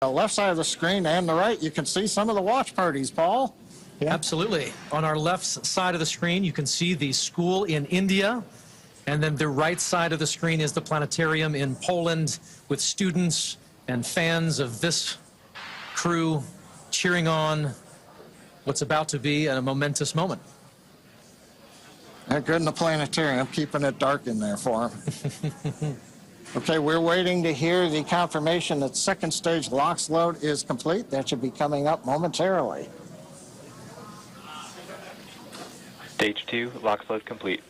The left side of the screen and the right, you can see some of the watch parties, Paul. Yeah. Absolutely. On our left side of the screen, you can see the school in India. And then the right side of the screen is the planetarium in Poland with students and fans of this crew cheering on what's about to be a momentous moment. They're good in the planetarium, keeping it dark in there for them. Okay, we're waiting to hear the confirmation that second stage LOX load is complete. That should be coming up momentarily. Stage 2, LOX load complete.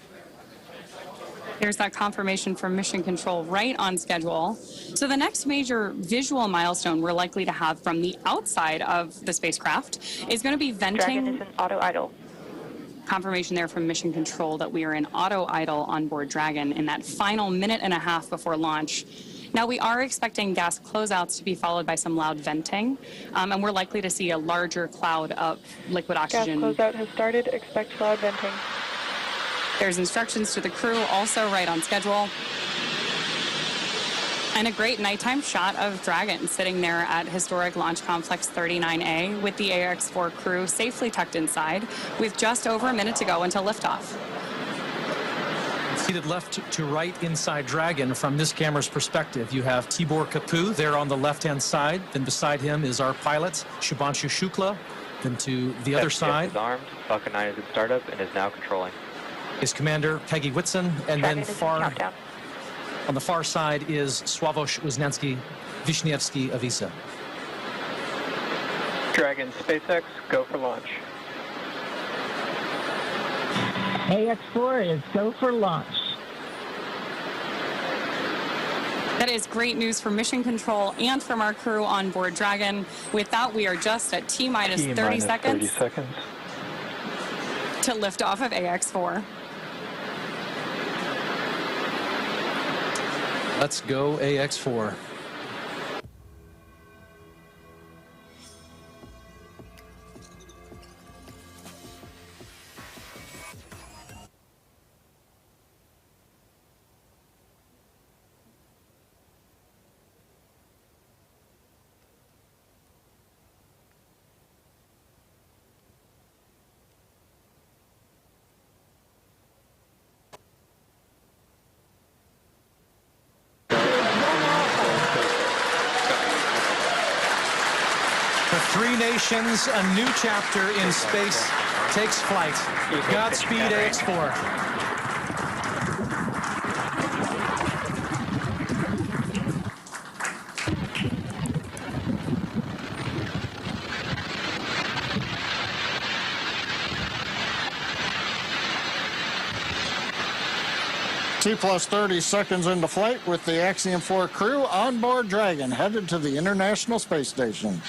There's that confirmation from Mission Control right on schedule. So the next major visual milestone we're likely to have from the outside of the spacecraft is going to be venting. Dragon is in auto idle. Confirmation there from Mission Control that we are in auto idle on board Dragon in that final minute and a half before launch. Now, we are expecting gas closeouts to be followed by some loud venting, and we're likely to see a larger cloud of liquid oxygen. Gas closeout has started. Expect loud venting. There's instructions to the crew, also right on schedule. And a great nighttime shot of Dragon sitting there at historic Launch Complex 39A with the AX-4 crew safely tucked inside with just over a minute to go until liftoff. Seated left to right inside Dragon from this camera's perspective, you have Tibor Kapu there on the left-hand side. Then beside him is our pilot, Shubhanshu Shukla. Then to the other side is armed. Falcon 9 is in startup and is now controlling. Is Commander Peggy Whitson, and Dragon then on the far side is Swadesh Wisniewski of ESA. Dragon, SpaceX, go for launch. AX-4 is go for launch. That is great news for Mission Control and from our crew on board Dragon. With that, we are just at T-minus 30 seconds to lift off of AX-4. Let's go AX-4. Three nations, a new chapter in space takes flight. Godspeed, AX-4. T plus 30 seconds into flight with the Axiom 4 crew on board Dragon, headed to the International Space Station.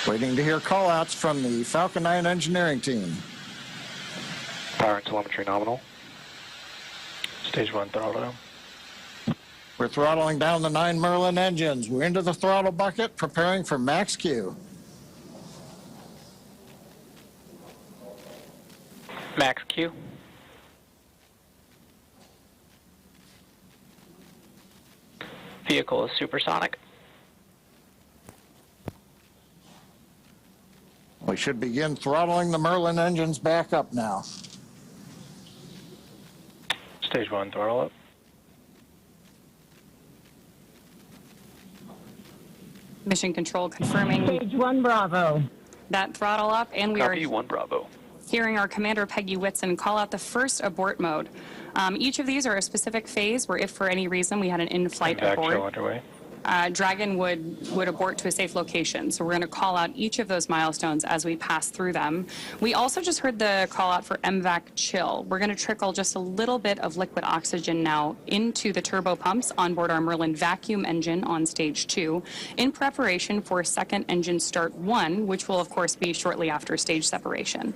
Waiting to hear call-outs from the Falcon 9 engineering team. Power and telemetry nominal. Stage 1 throttle down. We're throttling down the 9 Merlin engines. We're into the throttle bucket, preparing for max Q. Max Q. Vehicle is supersonic. We should begin throttling the Merlin engines back up now. Stage 1 throttle up. Mission Control confirming Stage 1 Bravo. that throttle up, and we Copy are 1 Bravo. hearing our Commander Peggy Whitson call out the first abort mode. Each of these are a specific phase where if for any reason we had an in-flight abort, underway. Dragon would abort to a safe location. So we're going to call out each of those milestones as we pass through them. We also just heard the call out for MVAC chill. We're going to trickle just a little bit of liquid oxygen now into the turbo pumps on board our Merlin vacuum engine on stage 2 in preparation for second engine start 1, which will of course be shortly after stage separation.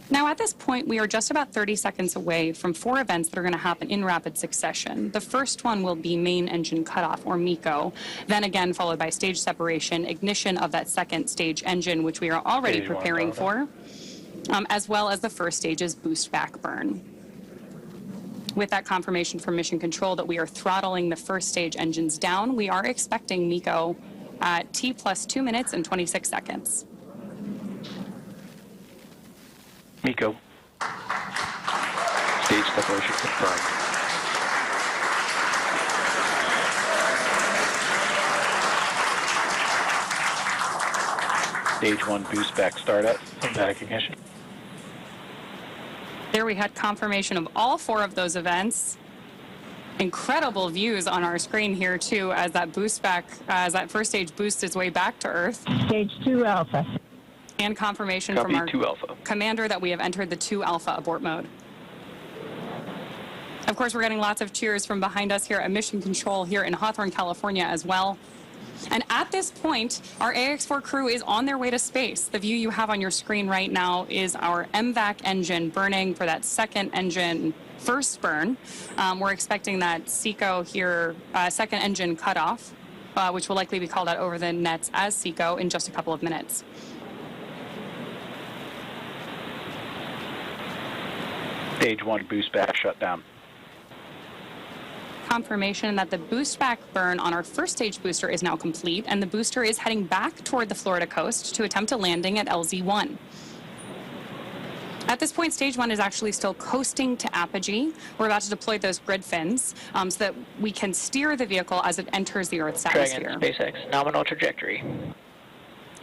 Now, at this point, we are just about 30 seconds away from 4 events that are going to happen in rapid succession. The first one will be main engine cutoff, or MECO, then again followed by stage separation, ignition of that second stage engine, which we are already preparing for, as well as the first stage's boost back burn. with that confirmation from Mission Control that we are throttling the first stage engines down, we are expecting MECO at T plus 2 minutes and 26 seconds. MECO. Stage separation confirmed. Stage 1 boost back startup. Back ignition. There we had confirmation of all 4 of those events. Incredible views on our screen here too as that first stage boosts its way back to Earth. Stage 2 Alpha. And confirmation Copy, from our 2 Alpha. commander that we have entered the 2 Alpha abort mode. Of course, we're getting lots of cheers from behind us here at Mission Control here in Hawthorne, California as well. And at this point, our AX-4 crew is on their way to space. The view you have on your screen right now is our MVAC engine burning for that second engine first burn. We're expecting that SECO here, second engine cutoff, which will likely be called out over the nets as SECO in just a couple of minutes. Stage 1 boost back shut down. Confirmation that the boost back burn on our first stage booster is now complete, and the booster is heading back toward the Florida coast to attempt a landing at LZ1. At this point, stage 1 is actually still coasting to apogee. We're about to deploy those grid fins so that we can steer the vehicle as it enters the Earth's atmosphere. Dragon SpaceX, nominal trajectory.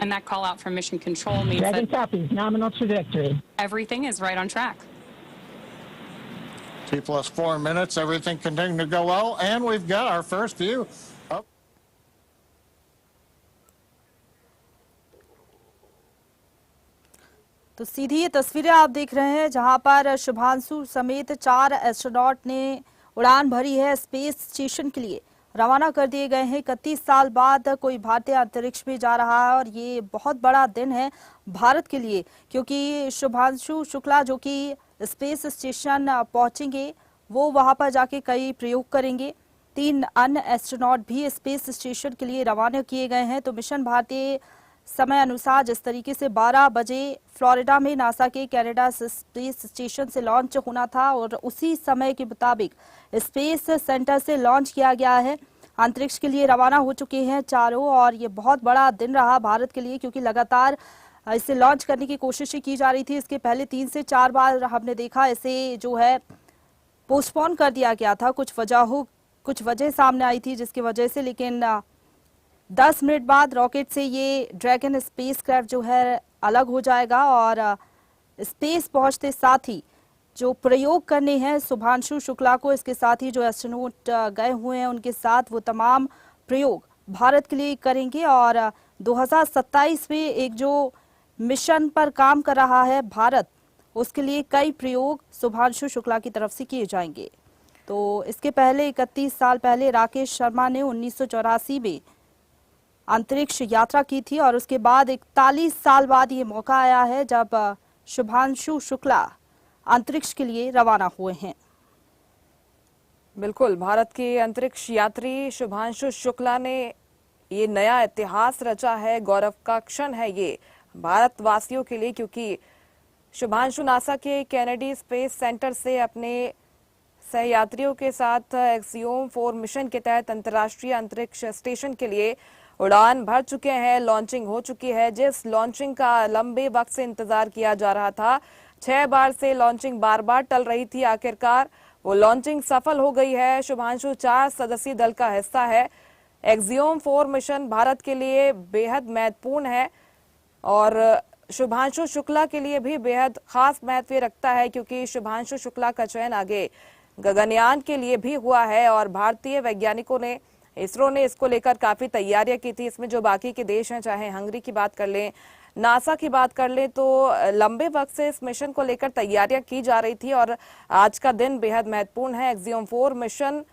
And that call out from Mission Control means Dragon that copies, nominal trajectory. everything is right on track. T plus 4 minutes, everything continuing to go well, and we've got our first view. Oh. तो सीधी ये तस्वीरें आप देख रहे हैं जहां पर शुभांशु समेत 4 एस्ट्रोनॉट ने उड़ान भरी है स्पेस स्टेशन के लिए। रवाना कर दिए गए हैं। 31 साल बाद कोई भारतीय अंतरिक्ष में जा रहा है और ये बहुत बड़ा दिन है भारत के लिए, क्योंकि शुभांशु शुक्ला जो कि स्पेस स्टेशन पहुंचेंगे वो वहां पर जाके कई प्रयोग करेंगे। 3 अन्य एस्ट्रोनॉट भी स्पेस स्टेशन के लिए रवाना किए गए हैं। तो मिशन भारतीय समय अनुसार जिस तरीके से 12 बजे फ्लोरिडा में नासा के कनाडा स्पेस स्टेशन से लॉन्च होना था और उसी समय के मुताबिक स्पेस सेंटर से लॉन्च किया गया है। अंतरिक्ष के लिए रवाना हो चुके हैं चारों और ये बहुत बड़ा दिन रहा भारत के लिए, क्योंकि लगातार इसे लॉन्च करने की कोशिशें की जा रही थी। इसके पहले 3 से 4 बार हमने देखा इसे जो है पोस्टपोन कर दिया गया था। कुछ वजह सामने आई थी जिसकी वजह से, लेकिन 10 मिनट बाद रॉकेट से ये ड्रैगन स्पेसक्राफ्ट जो है अलग हो जाएगा और स्पेस पहुंचते साथ ही जो प्रयोग करने हैं शुभांशु शुक्ला को, इसके साथ ही जो एस्ट्रोनॉट गए हुए हैं उनके साथ वो तमाम प्रयोग भारत के लिए करेंगे। और 2027 में एक जो मिशन पर काम कर रहा है भारत, उसके लिए कई प्रयोग शुभांशु शुक्ला की तरफ से किए जाएंगे। तो इसके पहले 31 साल पहले राकेश शर्मा ने 1984 में अंतरिक्ष यात्रा की थी और उसके बाद 41 साल बाद ये मौका आया है जब शुभांशु शुक्ला अंतरिक्ष के लिए रवाना हुए हैं। बिल्कुल, भारत के अंतरिक्ष यात्री शुभांशु शुक्ला ने ये नया इतिहास रचा है। गौरव का क्षण है ये भारतवासियों के लिए, क्योंकि शुभांशु नासा के कैनेडी स्पेस सेंटर से अपने सहयात्रियों के साथ एक्सियोम 4 मिशन के तहत अंतर्राष्ट्रीय अंतरिक्ष स्टेशन के लिए उड़ान भर चुके हैं। लॉन्चिंग हो चुकी है, जिस लॉन्चिंग का लंबे वक्त से इंतजार किया जा रहा था। 6 बार से लॉन्चिंग बार बार टल रही थी, आखिरकार वो लॉन्चिंग सफल हो गई है। शुभांशु 4 सदस्यीय दल का हिस्सा है। एक्सियोम 4 मिशन भारत के लिए बेहद महत्वपूर्ण है और शुभांशु शुक्ला के लिए भी बेहद खास महत्व रखता है, क्योंकि शुभांशु शुक्ला का चयन आगे गगनयान के लिए भी हुआ है और भारतीय वैज्ञानिकों ने, इसरो ने इसको लेकर काफी तैयारियां की थी। इसमें जो बाकी के देश हैं, चाहे हंगरी की बात कर लें, नासा की बात कर लें, तो लंबे वक्त से इस मिशन को लेकर तैयारियां की जा रही थी और आज का दिन बेहद महत्वपूर्ण है। एक्सियोम 4 मिशन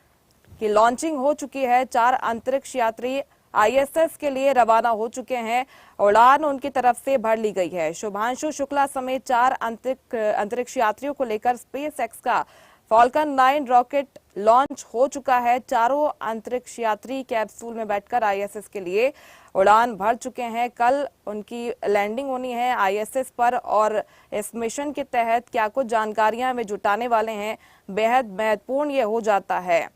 की लॉन्चिंग हो चुकी है। 4 अंतरिक्ष यात्री ISS के लिए रवाना हो चुके हैं। उड़ान उनकी तरफ से भर ली गई है। शुभांशु शुक्ला समेत 4 अंतरिक्ष यात्रियों को लेकर स्पेस एक्स का फॉल्कन 9 रॉकेट लॉन्च हो चुका है। चारों अंतरिक्ष यात्री कैप्सूल में बैठकर आईएसएस के लिए उड़ान भर चुके हैं। कल उनकी लैंडिंग होनी है आईएसएस पर और इस मिशन के तहत क्या कुछ जानकारियां वे जुटाने वाले हैं, बेहद महत्वपूर्ण ये हो जाता है।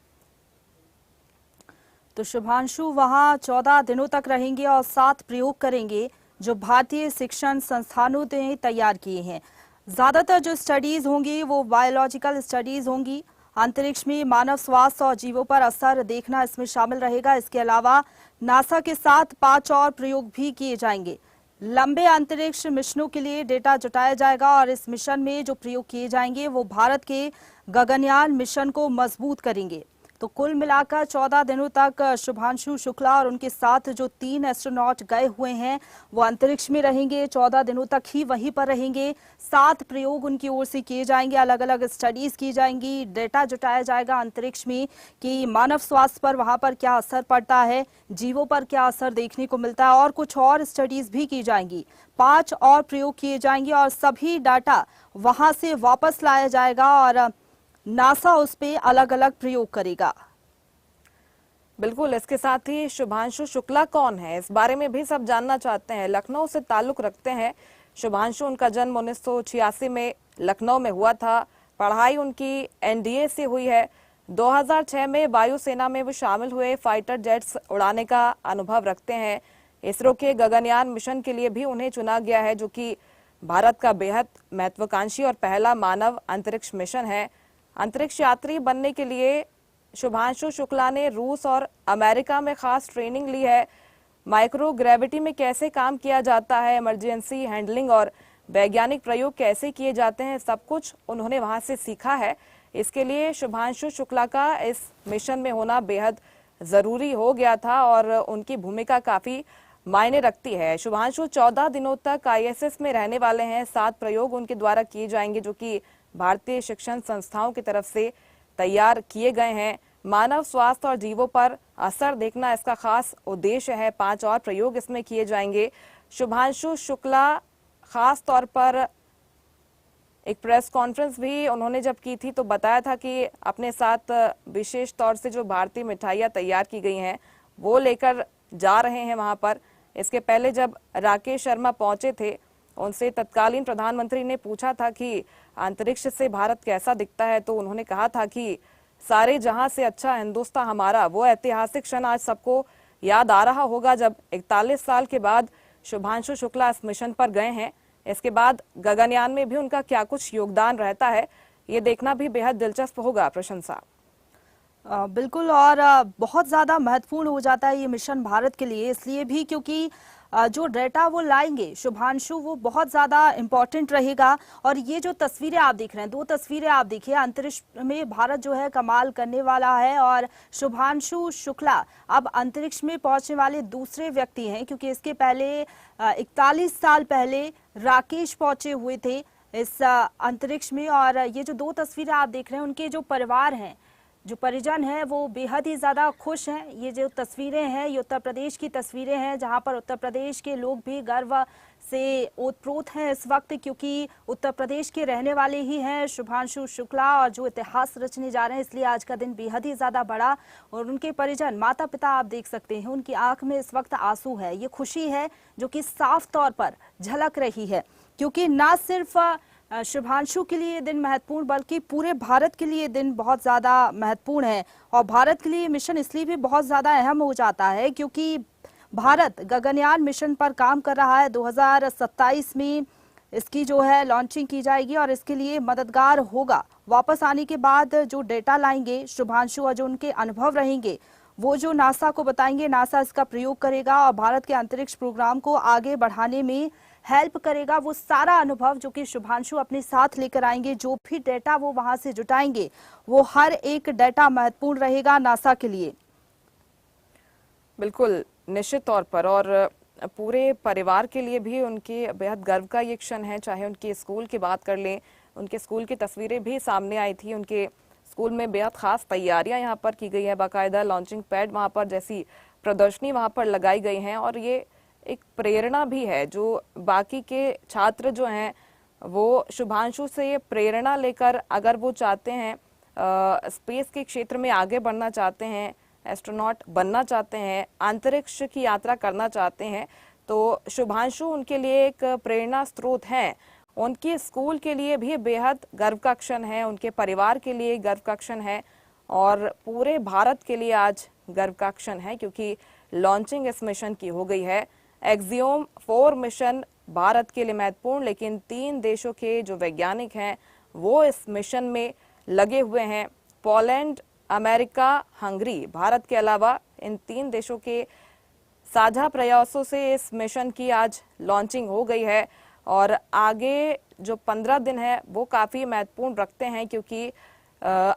तो शुभांशु वहां 14 दिनों तक रहेंगे और 7 प्रयोग करेंगे जो भारतीय शिक्षण संस्थानों ने तैयार किए हैं। ज्यादातर जो स्टडीज होंगी वो बायोलॉजिकल स्टडीज होंगी। अंतरिक्ष में मानव स्वास्थ्य और जीवों पर असर देखना इसमें शामिल रहेगा। इसके अलावा नासा के साथ 5 और प्रयोग भी किए जाएंगे। लंबे अंतरिक्ष मिशनों के लिए डेटा जुटाया जाएगा और इस मिशन में जो प्रयोग किए जाएंगे वो भारत के गगनयान मिशन को मजबूत करेंगे। तो कुल मिलाकर 14 दिनों तक शुभांशु शुक्ला और उनके साथ जो 3 एस्ट्रोनॉट गए हुए हैं वो अंतरिक्ष में रहेंगे। 14 दिनों तक ही वहीं पर रहेंगे। 7 प्रयोग उनकी ओर से किए जाएंगे, अलग अलग स्टडीज की जाएंगी, डेटा जुटाया जाएगा अंतरिक्ष में कि मानव स्वास्थ्य पर वहां पर क्या असर पड़ता है, जीवों पर क्या असर देखने को मिलता है, और कुछ और स्टडीज भी की जाएंगी। 5 और प्रयोग किए जाएंगे और सभी डाटा वहां से वापस लाया जाएगा और नासा उस पे अलग अलग प्रयोग करेगा। बिल्कुल, इसके साथ ही शुभांशु शुक्ला कौन है, इस बारे में भी सब जानना चाहते हैं। लखनऊ से ताल्लुक रखते हैं शुभांशु। उनका जन्म 1986 में लखनऊ में हुआ था। पढ़ाई उनकी एनडीए से हुई है। 2006 में वायुसेना में वो शामिल हुए। फाइटर जेट्स उड़ाने का अनुभव रखते हैं। इसरो के गगनयान मिशन के लिए भी उन्हें चुना गया है, जो कि भारत का बेहद महत्वाकांक्षी और पहला मानव अंतरिक्ष मिशन है। अंतरिक्ष यात्री बनने के लिए शुभांशु शुक्ला ने रूस और अमेरिका में खास ट्रेनिंग ली है। माइक्रोग्रेविटी में कैसे काम किया जाता है, इमरजेंसी हैंडलिंग और वैज्ञानिक प्रयोग कैसे किए जाते हैं, सब कुछ उन्होंने वहां से सीखा है। इसके लिए शुभांशु शुक्ला का इस मिशन में होना बेहद जरूरी हो गया था और उनकी भूमिका काफी मायने रखती है। शुभांशु 14 दिनों तक आईएसएस में रहने वाले हैं। 7 प्रयोग उनके द्वारा किए जाएंगे जो कि भारतीय शिक्षण संस्थाओं की तरफ से तैयार किए गए हैं। मानव स्वास्थ्य और जीवों पर असर देखना इसका खास उद्देश्य है। 5 और प्रयोग इसमें किए जाएंगे। शुभांशु शुक्ला खास तौर पर एक प्रेस कॉन्फ्रेंस भी उन्होंने जब की थी तो बताया था कि अपने साथ विशेष तौर से जो भारतीय मिठाइयाँ तैयार की गई हैं वो लेकर जा रहे हैं वहां पर। इसके पहले जब राकेश शर्मा पहुंचे थे, उनसे तत्कालीन प्रधानमंत्री ने पूछा था कि अंतरिक्ष से भारत कैसा दिखता है, तो उन्होंने कहा था कि सारे जहां से अच्छा हिंदुस्तान हमारा। वो ऐतिहासिक क्षण आज सबको याद आ रहा होगा जब 41 साल के बाद शुभांशु शुक्ला इस मिशन पर गए हैं। इसके बाद गगनयान में भी उनका क्या कुछ योगदान रहता है, ये देखना भी बेहद दिलचस्प होगा। प्रशंसा बिल्कुल, और बहुत ज़्यादा महत्वपूर्ण हो जाता है ये मिशन भारत के लिए, इसलिए भी क्योंकि जो डेटा वो लाएंगे शुभांशु वो बहुत ज़्यादा इम्पोर्टेंट रहेगा। और ये जो तस्वीरें आप देख रहे हैं, 2 तस्वीरें आप देखिए, अंतरिक्ष में भारत जो है कमाल करने वाला है और शुभांशु शुक्ला अब अंतरिक्ष में पहुंचने वाले दूसरे व्यक्ति हैं, क्योंकि इसके पहले 41 साल पहले राकेश पहुंचे हुए थे इस अंतरिक्ष में। और ये जो 2 तस्वीरें आप देख रहे हैं, उनके जो परिवार हैं, जो परिजन हैं, वो बेहद ही ज़्यादा खुश हैं। ये जो तस्वीरें हैं ये उत्तर प्रदेश की तस्वीरें हैं, जहां पर उत्तर प्रदेश के लोग भी गर्व से ओतप्रोत हैं इस वक्त, क्योंकि उत्तर प्रदेश के रहने वाले ही हैं शुभांशु शुक्ला और जो इतिहास रचने जा रहे हैं, इसलिए आज का दिन बेहद ही ज़्यादा बड़ा। और उनके परिजन, माता पिता आप देख सकते हैं, उनकी आंख में इस वक्त आंसू है। ये खुशी है जो कि साफ तौर पर झलक रही है, क्योंकि ना सिर्फ शुभांशु के लिए दिन महत्वपूर्ण बल्कि पूरे भारत के लिए दिन बहुत ज़्यादा महत्वपूर्ण है। और भारत के लिए मिशन इसलिए भी बहुत ज़्यादा अहम हो जाता है क्योंकि भारत गगनयान मिशन पर काम कर रहा है। 2027 में इसकी जो है लॉन्चिंग की जाएगी और इसके लिए मददगार होगा। वापस आने के बाद जो डेटा लाएंगे शुभांशु और जो उनके अनुभव रहेंगे वो जो नासा को बताएंगे, नासा इसका प्रयोग करेगा और भारत के अंतरिक्ष प्रोग्राम को आगे बढ़ाने में हेल्प करेगा। वो सारा अनुभव जो कि शुभांशु अपने साथ लेकर आएंगे, जो भी डेटा वो वहां से जुटाएंगे, वो हर एक डेटा महत्वपूर्ण रहेगा नासा के लिए। बिल्कुल, निश्चित तौर पर, और पूरे परिवार के लिए भी उनके बेहद गर्व का ये क्षण है। चाहे उनके स्कूल की बात कर लें, उनके स्कूल की तस्वीरें भी सामने आई थी। उनके स्कूल में बेहद खास तैयारियां यहाँ पर की गई है। बाकायदा लॉन्चिंग पैड वहाँ पर जैसी प्रदर्शनी वहाँ पर लगाई गई हैं और ये एक प्रेरणा भी है। जो बाकी के छात्र जो हैं वो शुभांशु से ये प्रेरणा लेकर अगर वो चाहते हैं स्पेस के क्षेत्र में आगे बढ़ना चाहते हैं, एस्ट्रोनॉट बनना चाहते हैं, अंतरिक्ष की यात्रा करना चाहते हैं, तो शुभांशु उनके लिए एक प्रेरणा स्रोत हैं। उनके स्कूल के लिए भी बेहद गर्व का क्षण है, उनके परिवार के लिए गर्व का क्षण है और पूरे भारत के लिए आज गर्व का क्षण है, क्योंकि लॉन्चिंग इस मिशन की हो गई है। एक्सियोम 4 मिशन भारत के लिए महत्वपूर्ण, लेकिन 3 देशों के जो वैज्ञानिक हैं वो इस मिशन में लगे हुए हैं। पोलैंड, अमेरिका, हंगरी, भारत के अलावा इन 3 देशों के साझा प्रयासों से इस मिशन की आज लॉन्चिंग हो गई है और आगे जो 15 दिन है वो काफ़ी महत्वपूर्ण रखते हैं, क्योंकि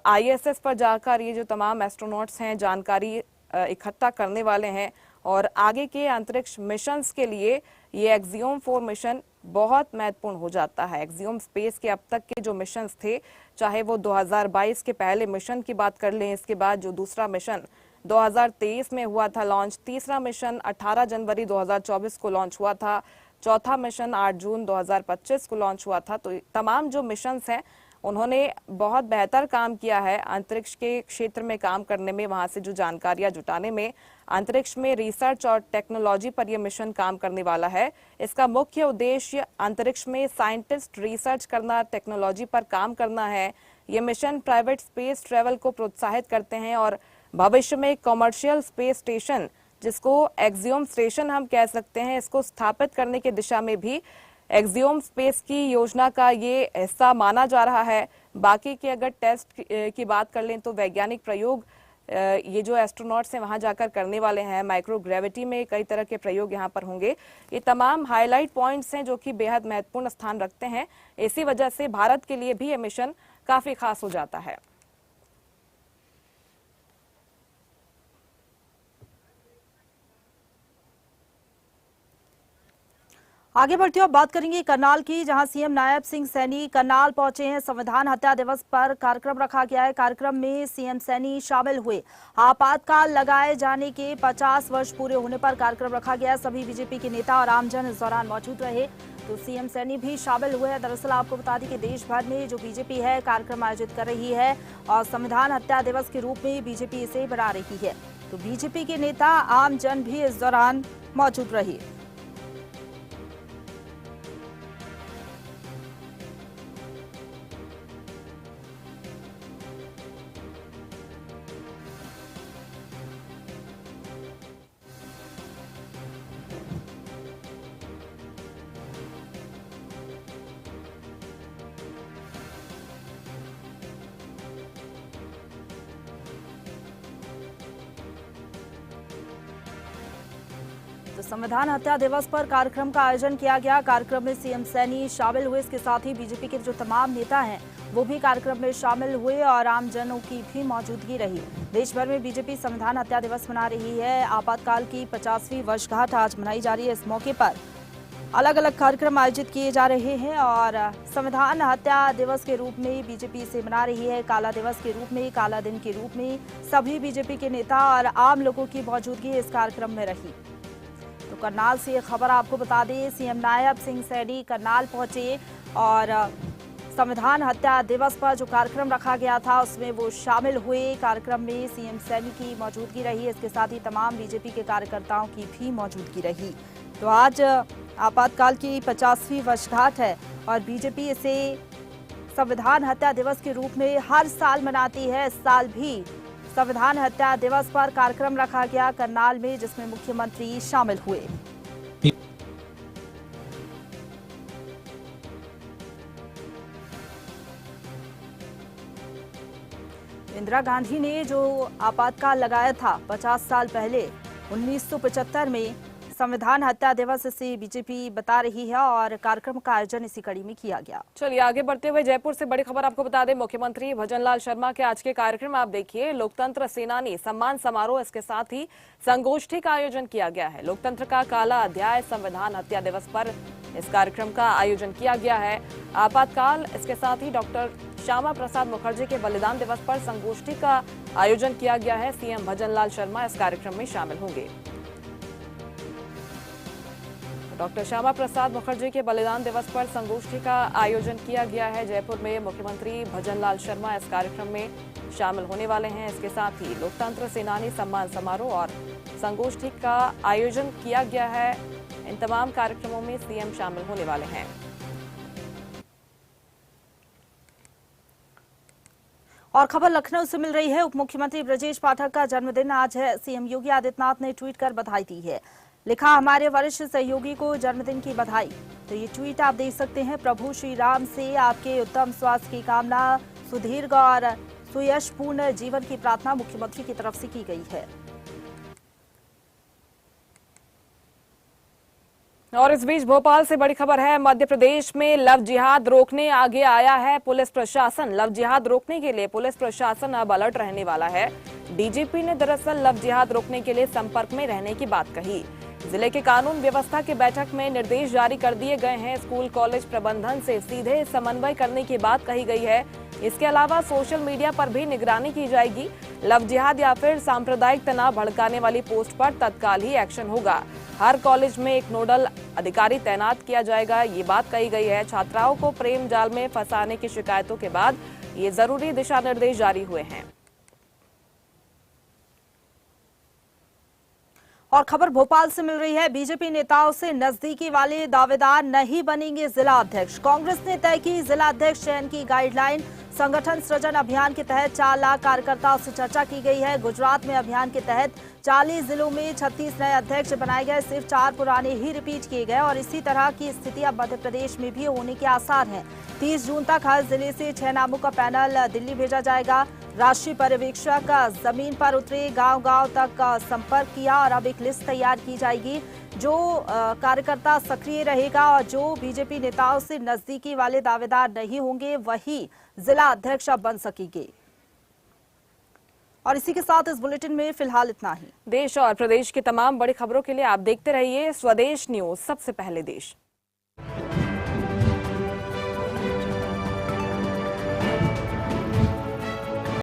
ISS पर जाकर ये जो तमाम एस्ट्रोनॉट्स हैं जानकारी इकट्ठा करने वाले हैं और आगे के अंतरिक्ष मिशंस के लिए ये एक्सियोम 4 मिशन बहुत महत्वपूर्ण हो जाता है। एक्सियोम स्पेस के अब तक के जो मिशंस थे, चाहे वो 2022 के पहले मिशन की बात कर लें, इसके बाद जो दूसरा मिशन 2023 में हुआ था लॉन्च, तीसरा मिशन 18 जनवरी 2024 को लॉन्च हुआ था, चौथा मिशन 8 जून 2025 को लॉन्च हुआ था। तो तमाम जो मिशंस हैं उन्होंने बहुत बेहतर काम किया है अंतरिक्ष के क्षेत्र में काम करने में, वहां से जो जानकारियां जुटाने में। अंतरिक्ष में रिसर्च और टेक्नोलॉजी पर यह मिशन काम करने वाला है। इसका मुख्य उद्देश्य अंतरिक्ष में साइंटिस्ट रिसर्च करना, टेक्नोलॉजी पर काम करना है। ये मिशन प्राइवेट स्पेस ट्रेवल को प्रोत्साहित करते हैं और भविष्य में कॉमर्शियल स्पेस स्टेशन, जिसको एक्सियोम स्टेशन हम कह सकते हैं, इसको स्थापित करने की दिशा में भी एक्सियोम स्पेस की योजना का ये हिस्सा माना जा रहा है। बाकी के अगर टेस्ट की बात कर लें तो वैज्ञानिक प्रयोग ये जो एस्ट्रोनॉट्स हैं वहां जाकर करने वाले हैं, माइक्रोग्रेविटी में कई तरह के प्रयोग यहाँ पर होंगे। ये तमाम हाईलाइट पॉइंट्स हैं जो कि बेहद महत्वपूर्ण स्थान रखते हैं। इसी वजह से भारत के लिए भी ये मिशन काफी खास हो जाता है। आगे बढ़ते हुए बात करेंगे करनाल की, जहां सीएम नायब सिंह सैनी करनाल पहुंचे हैं। संविधान हत्या दिवस पर कार्यक्रम रखा गया है। कार्यक्रम में सीएम सैनी शामिल हुए। आपातकाल लगाए जाने के 50 वर्ष पूरे होने पर कार्यक्रम रखा गया। सभी बीजेपी के नेता और आमजन इस दौरान मौजूद रहे, तो सीएम सैनी भी शामिल हुए हैं। दरअसल आपको बता दें कि देश भर में जो बीजेपी है कार्यक्रम आयोजित कर रही है और संविधान हत्या दिवस के रूप में बीजेपी इसे मना रही है, तो बीजेपी के नेता आमजन भी इस दौरान मौजूद रहे। तो संविधान हत्या दिवस पर कार्यक्रम का आयोजन किया गया। कार्यक्रम में सीएम सैनी शामिल हुए। इसके साथ ही बीजेपी के जो तमाम नेता हैं वो भी कार्यक्रम में शामिल हुए और आमजनों की भी मौजूदगी रही। देश भर में बीजेपी संविधान हत्या दिवस मना रही है। आपातकाल की 50वीं वर्षगांठ आज मनाई जा रही है। इस मौके पर अलग अलग कार्यक्रम आयोजित किए जा रहे हैं और संविधान हत्या दिवस के रूप में बीजेपी इसे मना रही है। काला दिवस के रूप में, काला दिन के रूप में सभी बीजेपी के नेता और आम लोगों की मौजूदगी इस कार्यक्रम में रही। तो करनाल से खबर आपको बता दें, सीएम नायब सिंह सैनी करनाल पहुंचे और संविधान हत्या दिवस पर जो कार्यक्रम रखा गया था उसमें वो शामिल हुए। कार्यक्रम में सीएम सैनी की मौजूदगी रही। इसके साथ ही तमाम बीजेपी के कार्यकर्ताओं की भी मौजूदगी रही। तो आज आपातकाल की 50वीं वर्षगांठ है और बीजेपी इसे संविधान हत्या दिवस के रूप में हर साल मनाती है। इस साल भी संविधान हत्या दिवस पर कार्यक्रम रखा गया करनाल में, जिसमें मुख्यमंत्री शामिल हुए। इंदिरा गांधी ने जो आपातकाल लगाया था 50 साल पहले 1975 में, संविधान हत्या दिवस इसे बीजेपी बता रही है और कार्यक्रम का आयोजन इसी कड़ी में किया गया। चलिए आगे बढ़ते हुए जयपुर से बड़ी खबर आपको बता दें, मुख्यमंत्री भजनलाल शर्मा के आज के कार्यक्रम आप देखिए, लोकतंत्र सेनानी सम्मान समारोह, इसके साथ ही संगोष्ठी का आयोजन किया गया है। लोकतंत्र का काला अध्याय संविधान हत्या दिवस पर इस कार्यक्रम का आयोजन किया गया है। आपातकाल, इसके साथ ही डॉक्टर श्यामा प्रसाद मुखर्जी के बलिदान दिवस पर संगोष्ठी का आयोजन किया गया है। सीएम भजनलाल शर्मा इस कार्यक्रम में शामिल होंगे। डॉक्टर श्यामा प्रसाद मुखर्जी के बलिदान दिवस पर संगोष्ठी का आयोजन किया गया है। जयपुर में मुख्यमंत्री भजनलाल शर्मा इस कार्यक्रम में शामिल होने वाले हैं। इसके साथ ही लोकतंत्र सेनानी सम्मान समारोह और संगोष्ठी का आयोजन किया गया है। इन तमाम कार्यक्रमों में सीएम शामिल होने वाले हैं। और खबर लखनऊ से मिल रही है। उप मुख्यमंत्री ब्रजेश पाठक का जन्मदिन आज है। सीएम योगी आदित्यनाथ ने ट्वीट कर बधाई दी है। लिखा, हमारे वरिष्ठ सहयोगी को जन्मदिन की बधाई। तो ये ट्वीट आप देख सकते हैं। प्रभु श्री राम से आपके उत्तम स्वास्थ्य की कामना, सुदीर्घ और सुयशपूर्ण जीवन की प्रार्थना मुख्यमंत्री की तरफ से की गई है। और इस बीच भोपाल से बड़ी खबर है। मध्य प्रदेश में लव जिहाद रोकने आगे आया है पुलिस प्रशासन। लव जिहाद रोकने के लिए पुलिस प्रशासन अब अलर्ट रहने वाला है। डीजीपी ने दरअसल लव जिहाद रोकने के लिए संपर्क में रहने की बात कही। जिले के कानून व्यवस्था की बैठक में निर्देश जारी कर दिए गए हैं। स्कूल कॉलेज प्रबंधन से सीधे समन्वय करने की बात कही गई है। इसके अलावा सोशल मीडिया पर भी निगरानी की जाएगी। लव जिहाद या फिर सांप्रदायिक तनाव भड़काने वाली पोस्ट पर तत्काल ही एक्शन होगा। हर कॉलेज में एक नोडल अधिकारी तैनात किया जाएगा, ये बात कही गई है। छात्राओं को प्रेम जाल में फंसाने की शिकायतों के बाद ये जरूरी दिशा निर्देश जारी हुए हैं। और खबर भोपाल से मिल रही है। बीजेपी नेताओं से नजदीकी वाले दावेदार नहीं बनेंगे जिला अध्यक्ष। कांग्रेस ने तय की जिला अध्यक्ष चयन की गाइडलाइन। संगठन सृजन अभियान के तहत 4 लाख कार्यकर्ताओं से चर्चा की गई है। गुजरात में अभियान के तहत 40 जिलों में 36 नए अध्यक्ष बनाए गए, सिर्फ 4 पुराने ही रिपीट किए गए और इसी तरह की स्थिति अब मध्य प्रदेश में भी होने के आसार हैं। 30 जून तक हर जिले से 6 नामों का पैनल दिल्ली भेजा जाएगा। राष्ट्रीय पर्यवेक्षक जमीन पर उतरे, गांव-गांव तक संपर्क किया और अब एक लिस्ट तैयार की जाएगी। जो कार्यकर्ता सक्रिय रहेगा और जो बीजेपी नेताओं से नजदीकी वाले दावेदार नहीं होंगे वही जिला अध्यक्ष अब बन सकेंगे। और इसी के साथ इस बुलेटिन में फिलहाल इतना ही। देश और प्रदेश की तमाम बड़ी खबरों के लिए आप देखते रहिए स्वदेश न्यूज, सबसे पहले देश।